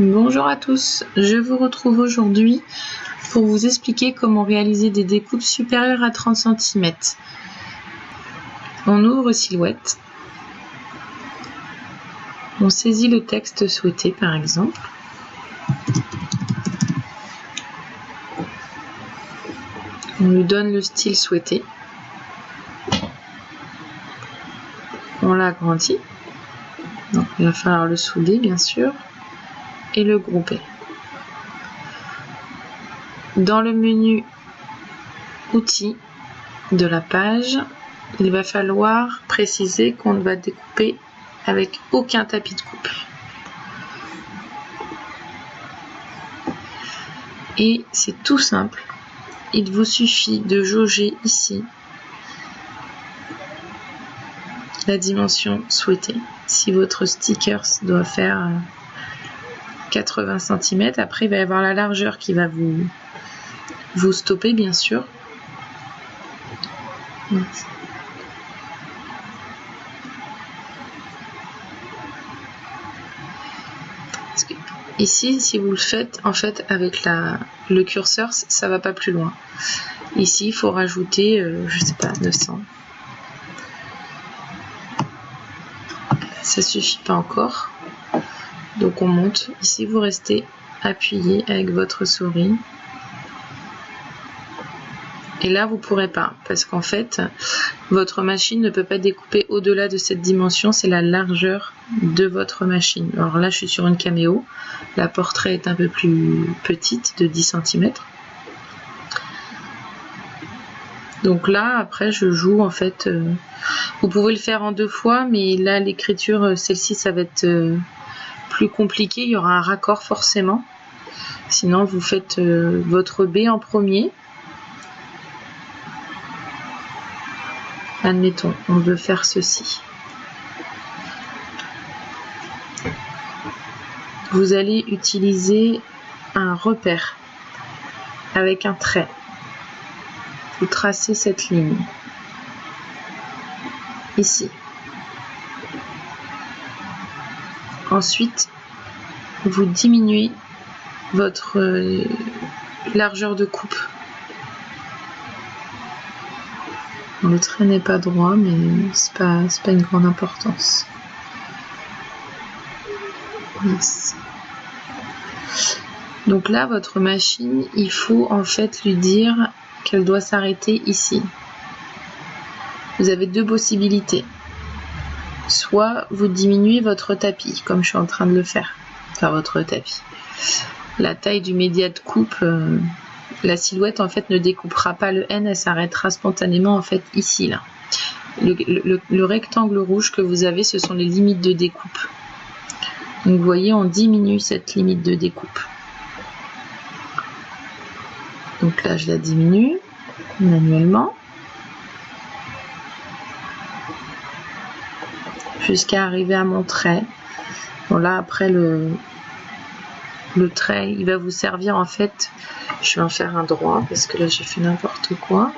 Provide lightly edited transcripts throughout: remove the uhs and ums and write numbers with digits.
Bonjour à tous, je vous retrouve aujourd'hui pour vous expliquer comment réaliser des découpes supérieures à 30 cm. On ouvre Silhouette, on saisit le texte souhaité par exemple, on lui donne le style souhaité, on l'agrandit, donc il va falloir le souder bien sûr, et le grouper. Dans le menu outils de la page, il va falloir préciser qu'on ne va découper avec aucun tapis de coupe. Et c'est tout simple, il vous suffit de jauger ici la dimension souhaitée. Si votre sticker doit faire 80 cm, après il va y avoir la largeur qui va vous stopper bien sûr. Ici, si vous le faites en fait avec le curseur, ça va pas plus loin. Ici, il faut rajouter, je sais pas, 900. Ça suffit pas encore. Donc on monte. Ici, vous restez appuyé avec votre souris. Et là, vous pourrez pas, parce qu'en fait, votre machine ne peut pas découper au-delà de cette dimension, c'est la largeur de votre machine. Alors là, je suis sur une Cameo, la portrait est un peu plus petite, de 10 cm. Donc là, après, je joue, en fait, vous pouvez le faire en 2 fois, mais là, l'écriture, celle-ci, ça va être plus compliqué, il y aura un raccord forcément. Sinon, vous faites votre B en premier. Admettons, on veut faire ceci. Vous allez utiliser un repère avec un trait. Vous tracez cette ligne. Ici. Ensuite, vous diminuez votre largeur de coupe. Le trait n'est pas droit, mais c'est pas une grande importance. Yes. Donc là, votre machine, il faut en fait lui dire qu'elle doit s'arrêter ici. Vous avez 2 possibilités. Soit vous diminuez votre tapis, comme je suis en train de le faire. Enfin, votre tapis. La taille du média de coupe... la silhouette en fait ne découpera pas le N, elle s'arrêtera spontanément en fait ici là. Le rectangle rouge que vous avez, ce sont les limites de découpe. Donc vous voyez, on diminue cette limite de découpe. Donc là je la diminue manuellement jusqu'à arriver à mon trait. Bon là après le trait il va vous servir en fait. Je vais en faire un droit parce que là j'ai fait n'importe quoi.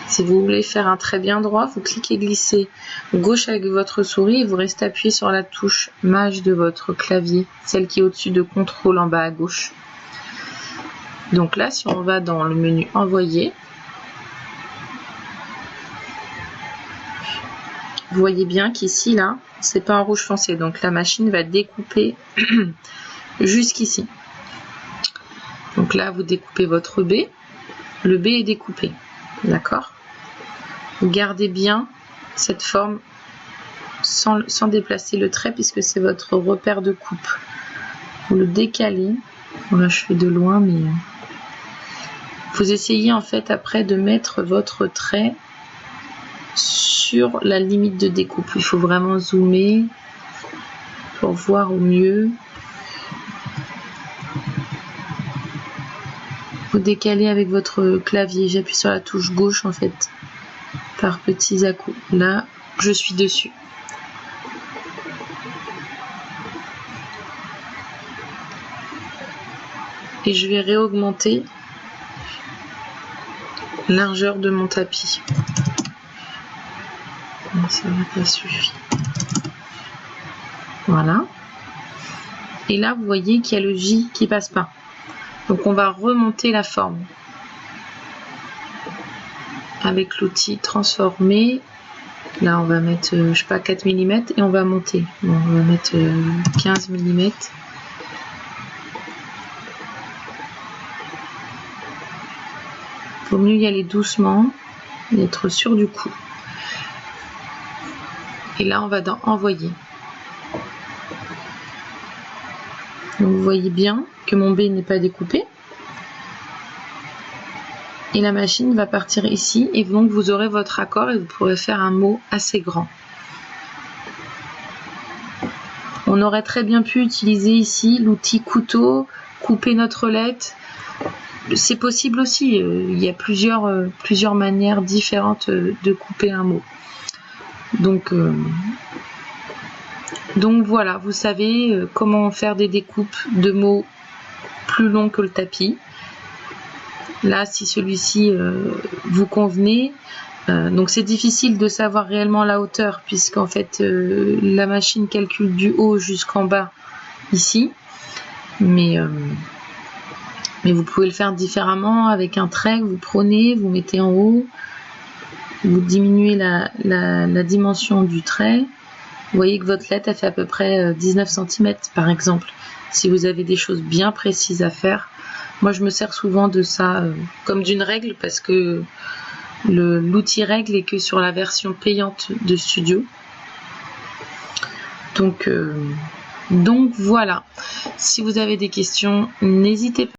Si vous voulez faire un trait bien droit, vous cliquez glisser gauche avec votre souris et vous restez appuyé sur la touche Maj de votre clavier, celle qui est au-dessus de contrôle en bas à gauche. Donc là, si on va dans le menu envoyer, vous voyez bien qu'ici là, c'est pas en rouge foncé, donc la machine va découper jusqu'ici. Donc là, vous découpez votre B, le B est découpé, d'accord? Vous gardez bien cette forme sans déplacer le trait puisque c'est votre repère de coupe. Vous le décalez, bon là je fais de loin, mais vous essayez en fait après de mettre votre trait sur la limite de découpe. Il faut vraiment zoomer pour voir au mieux. Vous décalez avec votre clavier. J'appuie sur la touche gauche en fait par petits à-coups. Là, je suis dessus. Et je vais réaugmenter la largeur de mon tapis. Ça n'a pas suffi. Voilà. Et là, vous voyez qu'il y a le J qui passe pas. Donc, on va remonter la forme avec l'outil transformer. Là, on va mettre, je sais pas, 4 mm et on va monter. Bon, on va mettre 15 mm. Vaut mieux y aller doucement et être sûr du coup. Et là, on va dans envoyer. Donc, vous voyez bien que mon B n'est pas découpé. Et la machine va partir ici et donc vous aurez votre accord et vous pourrez faire un mot assez grand. On aurait très bien pu utiliser ici l'outil couteau, couper notre lettre. C'est possible aussi, il y a plusieurs manières différentes de couper un mot. Donc voilà, vous savez comment faire des découpes de mots plus longs que le tapis. Là, si celui-ci vous convenait, donc c'est difficile de savoir réellement la hauteur puisqu'en fait la machine calcule du haut jusqu'en bas ici, mais vous pouvez le faire différemment avec un trait que vous prenez, vous mettez en haut, vous diminuez la dimension du trait. Vous voyez que votre lettre elle fait à peu près 19 cm par exemple, si vous avez des choses bien précises à faire. Moi, je me sers souvent de ça comme d'une règle parce que l'outil règle est que sur la version payante de Studio. Donc voilà. Si vous avez des questions, n'hésitez pas.